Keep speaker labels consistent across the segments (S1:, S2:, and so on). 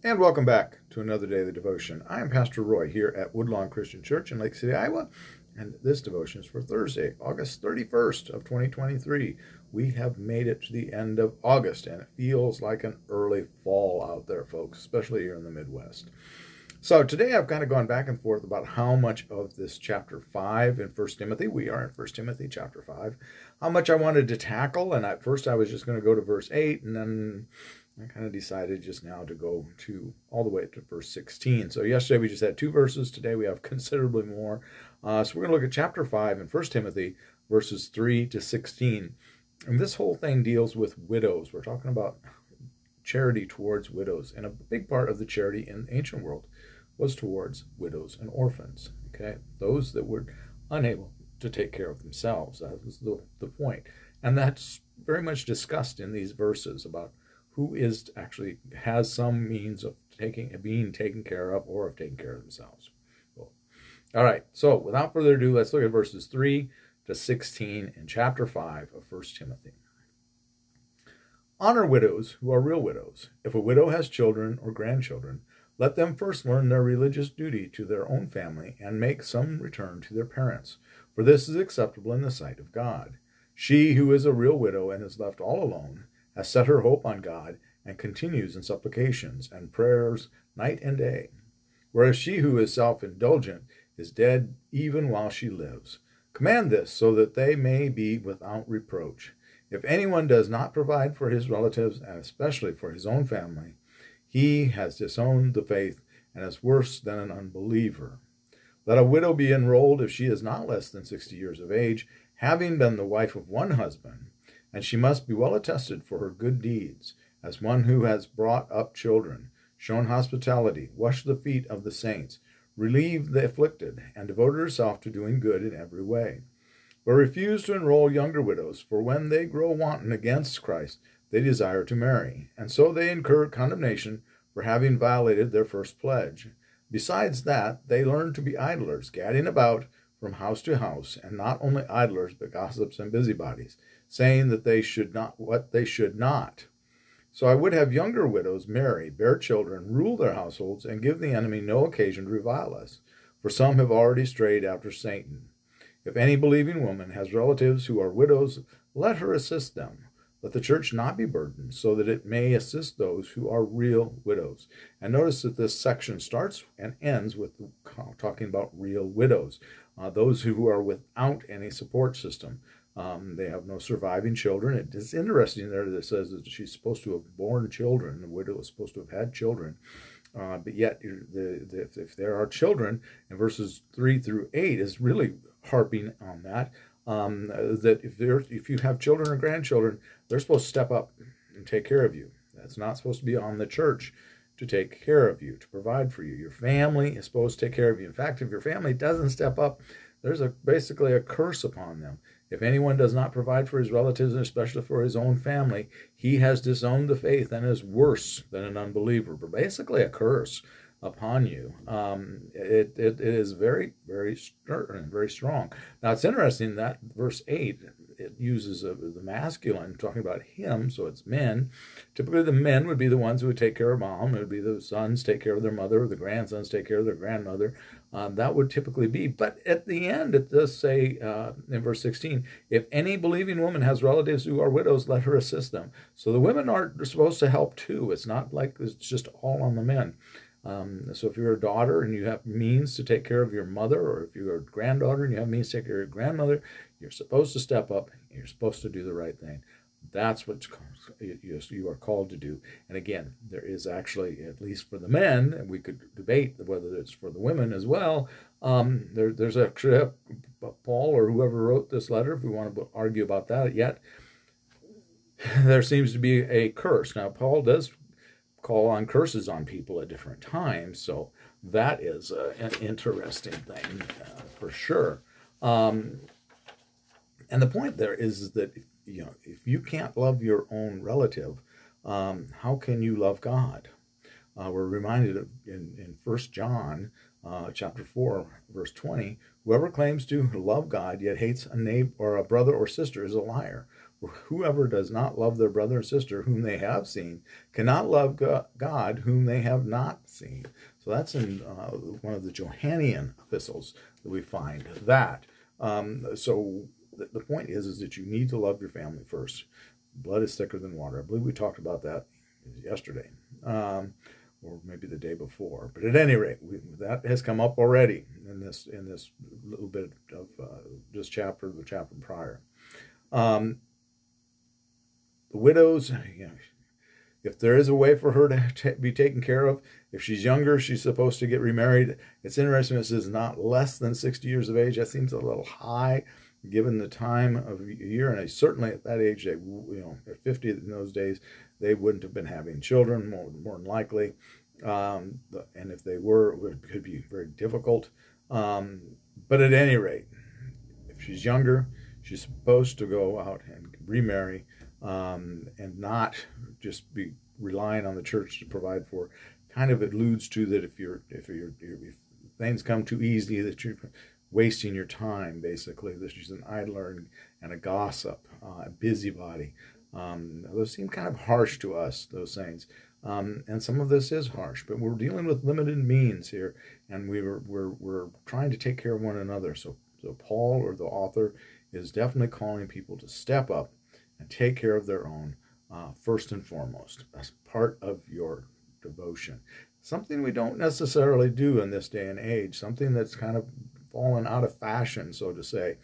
S1: And welcome back to another day of the devotion. I am Pastor Roy here at Woodlawn Christian Church in Lake City, Iowa, and this devotion is for Thursday, August 31st of 2023. We have made it to the end of August, and it feels like an early fall out there, folks, especially here in the Midwest. So today I've kind of gone back and forth about how much of this chapter 5 in 1 Timothy, we are in 1 Timothy chapter 5, how much I wanted to tackle, and at first I was just going to go to verse 8, and then I kind of decided just now to go to all the way to verse 16. So yesterday we just had 2 verses. Today we have considerably more. So we're going to look at chapter 5 in 1 Timothy, verses 3 to 16. And this whole thing deals with widows. We're talking about charity towards widows. And a big part of the charity in the ancient world was towards widows and orphans. Okay, those that were unable to take care of themselves. That was the point. And that's very much discussed in these verses about who is actually has some means of being taken care of or of taking care of themselves. Cool. All right, so without further ado, let's look at verses 3 to 16 in chapter 5 of 1 Timothy. Honor widows who are real widows. If a widow has children or grandchildren, let them first learn their religious duty to their own family and make some return to their parents, for this is acceptable in the sight of God. She who is a real widow and is left all alone has set her hope on God and continues in supplications and prayers night and day. Whereas she who is self-indulgent is dead even while she lives. Command this so that they may be without reproach. If anyone does not provide for his relatives, and especially for his own family, he has disowned the faith and is worse than an unbeliever. Let a widow be enrolled if she is not less than 60 years of age, having been the wife of one husband, and she must be well attested for her good deeds, as one who has brought up children, shown hospitality, washed the feet of the saints, relieved the afflicted, and devoted herself to doing good in every way. But refuse to enroll younger widows, for when they grow wanton against Christ, they desire to marry, and so they incur condemnation for having violated their first pledge. Besides that, they learn to be idlers, gadding about from house to house, and not only idlers, but gossips and busybodies, saying that they should not what they should not. So I would have younger widows marry, bear children, rule their households, and give the enemy no occasion to revile us, for some have already strayed after Satan. If any believing woman has relatives who are widows, let her assist them. Let the church not be burdened, so that it may assist those who are real widows. And notice that this section starts and ends with talking about real widows, those who are without any support system. They have no surviving children. It is interesting there that it says that she's supposed to have borne children. The widow is supposed to have had children. But yet, if there are children, in verses 3 through 8 is really harping on that. That if you have children or grandchildren, they're supposed to step up and take care of you. That's not supposed to be on the church to take care of you, to provide for you. Your family is supposed to take care of you. In fact, if your family doesn't step up, there's basically a curse upon them. If anyone does not provide for his relatives, and especially for his own family, he has disowned the faith and is worse than an unbeliever. But basically a curse upon you. It is very, very stern, very strong. Now it's interesting that verse 8, it uses the masculine, talking about him, so it's men. Typically the men would be the ones who would take care of mom. It would be the sons take care of their mother, or the grandsons take care of their grandmother. That would typically be. But at the end it does say in verse 16, if any believing woman has relatives who are widows, let her assist them. So the women are supposed to help too. It's not like it's just all on the men. So if you're a daughter and you have means to take care of your mother, or if you're a granddaughter and you have means to take care of your grandmother, you're supposed to step up and you're supposed to do the right thing. That's what you are called to do. And again, there is actually, at least for the men, and we could debate whether it's for the women as well, there's actually Paul or whoever wrote this letter, if we want to argue about that yet, there seems to be a curse. Now, Paul does call on curses on people at different times, so that is an interesting thing for sure. And the point there is that if you can't love your own relative, how can you love God? We're reminded of in 1 John chapter 4 verse 20, whoever claims to love God yet hates a neighbor or a brother or sister is a liar. For whoever does not love their brother or sister whom they have seen cannot love God whom they have not seen. So that's in one of the Johannian epistles that we find that. So the point is that you need to love your family first. Blood is thicker than water. I believe we talked about that yesterday, or maybe the day before. But at any rate, that has come up already in this little bit of this chapter, the chapter prior. The widows, if there is a way for her to be taken care of, if she's younger, she's supposed to get remarried. It's interesting, this is not less than 60 years of age. That seems a little high given the time of year. And certainly at that age, at 50 in those days, they wouldn't have been having children, more than likely. And if they were, it could be very difficult. But at any rate, if she's younger, she's supposed to go out and remarry, and not just be relying on the church to provide for. Kind of alludes to that if things come too easy, that you're wasting your time, basically, that she's an idler and a gossip, a busybody. Those seem kind of harsh to us, those sayings. And some of this is harsh, but we're dealing with limited means here, and we're trying to take care of one another. So Paul, or the author, is definitely calling people to step up and take care of their own first and foremost, as part of your devotion. Something we don't necessarily do in this day and age, something that's kind of fallen out of fashion, so to say.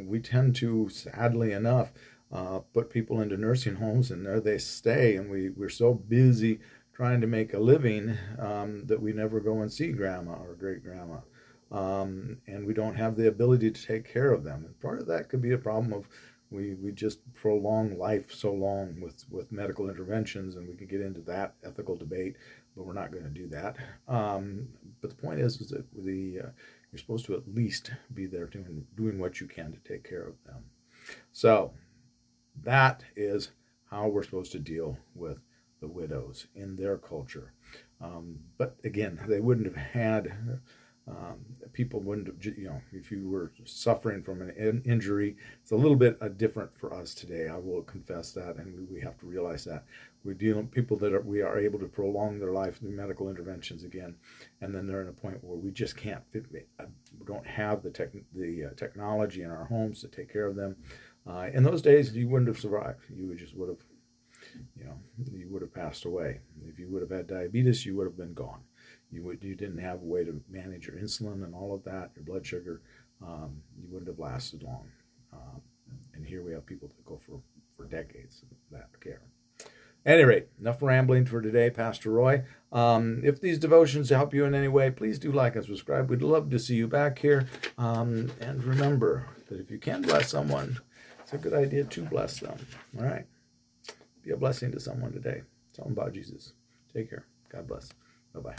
S1: We tend to, sadly enough, put people into nursing homes, and there they stay, and we're so busy trying to make a living that we never go and see grandma or great-grandma. And we don't have the ability to take care of them. And part of that could be a problem of we just prolong life so long with medical interventions, and we could get into that ethical debate, but we're not going to do that. But the point is that you're supposed to at least be there doing what you can to take care of them. So that is how we're supposed to deal with the widows in their culture. But again, they wouldn't have had... people wouldn't have, if you were suffering from an injury, it's a little bit different for us today. I will confess that, and we have to realize that. We're dealing with people that we are able to prolong their life through medical interventions again, and then they're in a point where we just can't we don't have the technology in our homes to take care of them. In those days, you wouldn't have survived. You just would have, you would have passed away. If you would have had diabetes, you would have been gone. You didn't have a way to manage your insulin and all of that, your blood sugar. You wouldn't have lasted long. And here we have people that go for decades of that care. At any rate, enough rambling for today, Pastor Roy. If these devotions help you in any way, please do like and subscribe. We'd love to see you back here. And remember that if you can bless someone, it's a good idea to bless them. All right? Be a blessing to someone today. Tell them about Jesus. Take care. God bless. Bye-bye.